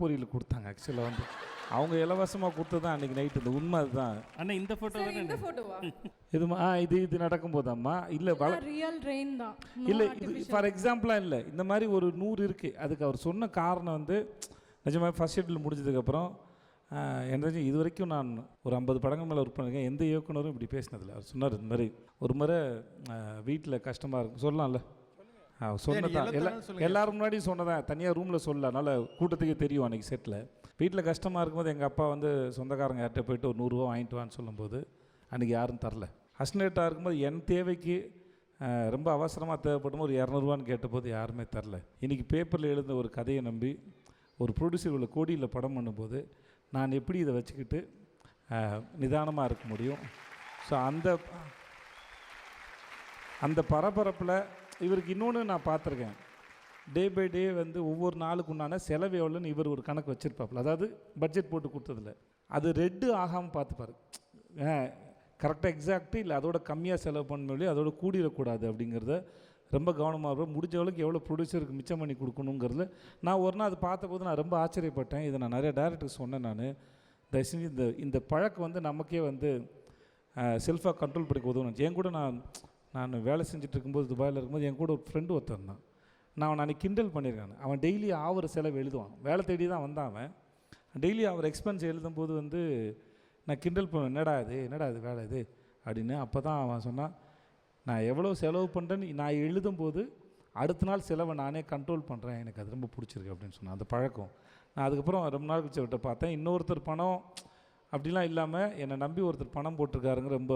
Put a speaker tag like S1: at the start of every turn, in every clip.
S1: பொரியல் கொடுத்தாங்க. ஆக்சுவலாக வந்து அவங்க இலவசமாக கொடுத்தது தான் அன்றைக்கி நைட்டு. இந்த உண்மை அதுதான்.
S2: அண்ணா இந்த ஃபோட்டோ
S3: இந்த போட்டோவா?
S1: இது நடக்கும்போது அம்மா இல்லை
S3: ரியல் ரெயின் தான்.
S1: இல்லை இது ஃபார் எக்ஸாம்பிளாக இல்லை, இந்த மாதிரி ஒரு 100 இருக்குது. அதுக்கு அவர் சொன்ன காரணம் வந்து நிஜமாக ஃபர்ஸ்ட் ஷெட்யூல் முடிஞ்சதுக்கப்புறம் எனக்கு இது வரைக்கும் நான் ஒரு 50 படங்கள் மேலே ஒர்க் பண்ணியிருக்கேன். எந்த இயக்குனரும் இப்படி பேசினதில்லை. அவர் சொன்னார் இந்த மாதிரி ஒரு முறை வீட்டில் கஷ்டமாக இருக்கும் சொல்லலாம்ல. சொன்னதான் எல்லாரும் முன்னாடி சொன்னதான், தனியாக ரூமில் சொல்லல, அதனால் கூட்டத்துக்கே தெரியும். அன்றைக்கி செட்டில் வீட்டில் கஷ்டமாக இருக்கும்போது எங்கள் அப்பா வந்து சொந்தக்காரங்க யார்கிட்ட போய்ட்டு ஒரு 100 ரூபா வாங்கிட்டு வான்னு சொல்லும்போது அன்றைக்கி யாரும் தரல. அஸ்னேட்டாக இருக்கும்போது என் தேவைக்கு ரொம்ப அவசரமாக தேவைப்படும் ஒரு 200 ரூபான்னு கேட்டபோது யாருமே தரல. இன்றைக்கி பேப்பரில் எழுந்த ஒரு கதையை நம்பி ஒரு ப்ரொடியூசர் உள்ள கோடியில் படம் பண்ணும்போது நான் எப்படி இதை வச்சுக்கிட்டு நிதானமாக இருக்க முடியும்? ஸோ அந்த பரபரப்பில் இவருக்கு இன்னொன்று நான் பார்த்துருக்கேன். டே பை டே வந்து ஒவ்வொரு நாளுக்கு உண்டான செலவு எவ்வளோன்னு இவர் ஒரு கணக்கு வச்சுருப்பாப்புல. அதாவது பட்ஜெட் போட்டு கொடுத்ததில்ல, அது ரெட்டு ஆகாமல் பார்த்துப்பார். கரெக்டாக எக்ஸாக்ட்டு இல்லை அதோட கம்மியாக செலவு பண்ண அதோட கூடிடக்கூடாது அப்படிங்கிறத ரொம்ப கவனமாக இருக்கும். முடிஞ்சவளுக்கு எவ்வளோ ப்ரொடியூசருக்கு மிச்சம் பண்ணி கொடுக்கணுங்கிறதுல நான் ஒரு நாள் அதை பார்த்தபோது நான் ரொம்ப ஆச்சரியப்பட்டேன். இதை நான் நிறைய டேரக்டர் சொன்னேன். நான் தயவுசெஞ்சு இந்த பழக்கம் வந்து நமக்கே வந்து செல்ஃபாக கண்ட்ரோல் பண்ணி உதவணும். என் கூட நான் வேலை செஞ்சுட்டு இருக்கும்போது துபாயில் இருக்கும்போது என் கூட ஒரு ஃப்ரெண்டு ஒருத்தர் இருந்தான். நான் அவனை அன்றைக்கி கிண்டல் பண்ணியிருக்கான். அவன் டெய்லி ஆகிற செலவு எழுதுவான். வேலை தேடி தான் வந்தான். அவன் டெய்லி அவர் எக்ஸ்பென்ஸ் எழுதும்போது வந்து நான் கிண்டல் பண்ணுவேன், என்னடா இது வேலை இது அப்படின்னு. அப்போ தான் அவன் சொன்னான், நான் எவ்வளோ செலவு பண்ணுறேன்னு நான் எழுதும்போது அடுத்த நாள் செலவை நானே கண்ட்ரோல் பண்ணுறேன், எனக்கு அது ரொம்ப பிடிச்சிருக்கு அப்படின்னு சொன்னான். அந்த பழக்கம் நான் அதுக்கப்புறம் ரொம்ப நாள் கழிச்சு விட்ட பார்த்தேன். இன்னொருத்தர் பணம் அப்படிலாம் இல்லாமல் என்னை நம்பி ஒருத்தர் பணம் போட்டிருக்காருங்க, ரொம்ப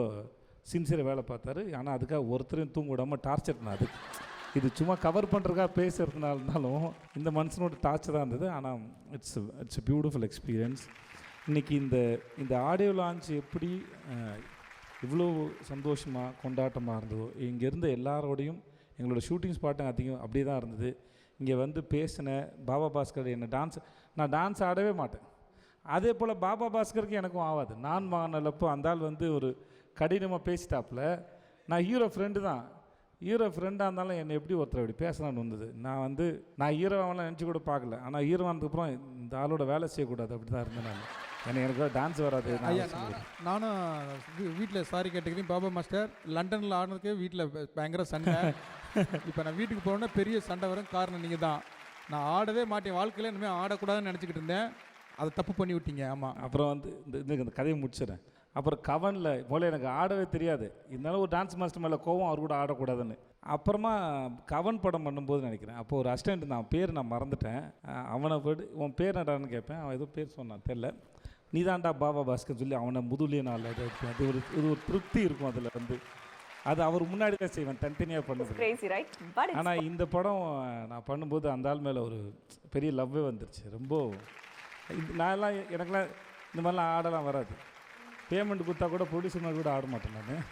S1: சின்சியராக வேலை பார்த்தாரு. ஆனால் அதுக்காக ஒருத்தரையும் தூங்க விடாமல் டார்ச்சர் பண்ண. அது இது சும்மா கவர் பண்ணுறதுக்காக பேசுகிறதுனால இருந்தாலும் இந்த மனுஷனோட டார்ச்சராக இருந்தது. ஆனால் இட்ஸ் எ பியூட்டிஃபுல் எக்ஸ்பீரியன்ஸ். இன்றைக்கி இந்த ஆடியோ லான்ச் எப்படி இவ்வளோ சந்தோஷமாக கொண்டாட்டமாக இருந்ததோ, இங்கே இருந்த எல்லாரோடையும் எங்களோட ஷூட்டிங் ஸ்பாட்டும் அதிகம் அப்படியே தான் இருந்தது. இங்கே வந்து பேசின பாபா பாஸ்கர் என்ன நான் டான்ஸ் ஆடவே மாட்டேன். அதே போல் பாபா பாஸ்கருக்கு எனக்கும் ஆகாது. நான் வாங்கினப்போ அந்த ஆள் வந்து ஒரு கடினமாக பேசிட்டாப்புல. நான் ஹீரோ ஃப்ரெண்டு தான். ஹீரோ ஃப்ரெண்டாக இருந்தாலும் என்னை எப்படி ஒருத்தர் அப்படி பேசலான்னு வந்தது. நான் ஹீரோவெல்லாம் நினச்சி கூட பார்க்கல. ஆனால் ஹீரோ ஆனதுக்கப்புறம் இந்த ஆளோட வேலை செய்யக்கூடாது அப்படி தான் இருந்தேன் நான். எனக்கு டான்ஸ் வராது.
S4: நானும் வீட்டில் சாரி கேட்டுக்கிறேன். பாபா மாஸ்டர் லண்டனில் ஆடினதுக்கே வீட்டில் பயங்கர சண்டை. இப்போ நான் வீட்டுக்கு போனோன்னா பெரிய சண்டை வரும். காரணம் நீங்கள் தான். நான் ஆடவே மாட்டேன், வாழ்க்கையில் இனிமேல் ஆடக்கூடாதுன்னு நினச்சிக்கிட்டு இருந்தேன். அதை தப்பு பண்ணி விட்டீங்க. ஆமாம்.
S1: அப்புறம் வந்து இந்த கதையை முடிச்சிடறேன். அப்புறம் கவனில் போல எனக்கு ஆடவே தெரியாது. இருந்தாலும் ஒரு டான்ஸ் மாஸ்டர் மேலே கோவம், அவர் கூட ஆடக்கூடாதுன்னு. அப்புறமா கவன் படம் பண்ணும்போது நினைக்கிறேன், அப்போது ஒரு அசிஸ்டண்ட் நான் பேர் நான் மறந்துட்டேன். அவனை போய்ட்டு உன் பேர் என்னடான்னு கேட்பேன். அவன் ஏதோ பேர் சொன்னான் தெரில. நீதான்டா பாபா பாஸ்கர் சொல்லி அவனை முதுலியே நான் அது ஒரு திருப்தி இருக்கும் அதில் வந்து. அது அவர் முன்னாடி தான் செய்வேன், தனித்தனியாக பண்ணுது. ஆனால் இந்த படம் நான் பண்ணும்போது அந்த ஆள் மேலே ஒரு பெரிய லவ்வே வந்துருச்சு. ரொம்ப எனக்கெல்லாம் இந்த மாதிரிலாம் ஆடலாம் வராது. பேமெண்ட் கொடுத்தா கூட ப்ரொடியூசர் மாதிரி கூட ஆட மாட்டேன் நான்.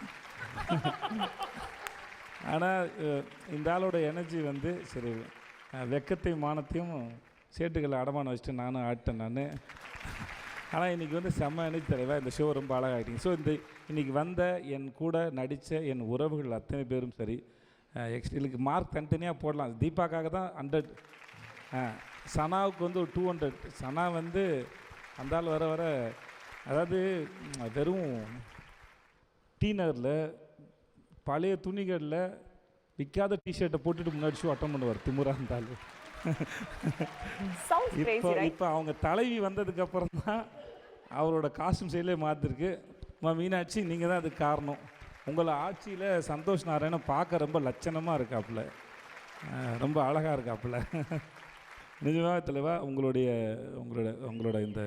S1: ஆனால் இந்த ஆளோட எனர்ஜி வந்து சரி, வெக்கத்தையும் மானத்தையும் சேட்டுகளை அடமானம் வச்சுட்டு நானும் ஆடிட்டேன் நான். ஆனால் இன்றைக்கி வந்து செம்ம எனர்ஜி தலைவா. இந்த ஷோ ரொம்ப அழகாகிட்டீங்க. ஸோ இன்றைக்கி வந்த என் கூட நடித்த என் உறவுகள் அத்தனை பேரும் சரி, இதுக்கு மார்க் தனித்தனியாக போடலாம். தீபாக்காக தான் 100, சனாவுக்கு வந்து ஒரு 200. சனா வந்து அந்த ஆள் வர அதாவது வெறும் டீனரில் பழைய துணிகளில் விற்காத டிஷர்ட்டை போட்டுட்டு முன்னாடி ஷோ அட்டன் பண்ணுவார். திமுறா இருந்தாலும் இப்போ அவங்க தலைவி வந்ததுக்கப்புறம் தான் அவரோட காஸ்டியூம் செயலே மாற்றிருக்கு. மீனாட்சி நீங்கள் தான் அதுக்கு காரணம். உங்களை ஆட்சியில் சந்தோஷ் நாராயணன் பார்க்க ரொம்ப லட்சணமாக இருக்காப்புல, ரொம்ப அழகாக இருக்காப்புல. நிஜமாக தலைவா உங்களோட இந்த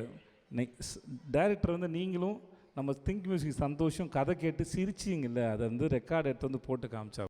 S1: டைரக்டர் வந்து நீங்களும் நம்ம திங்க் மியூசிக் சந்தோஷம் கதை கேட்டு சிரிச்சிங்கல்ல, அதை வந்து ரெக்கார்டு எடுத்து வந்து போட்டு காமிச்சா.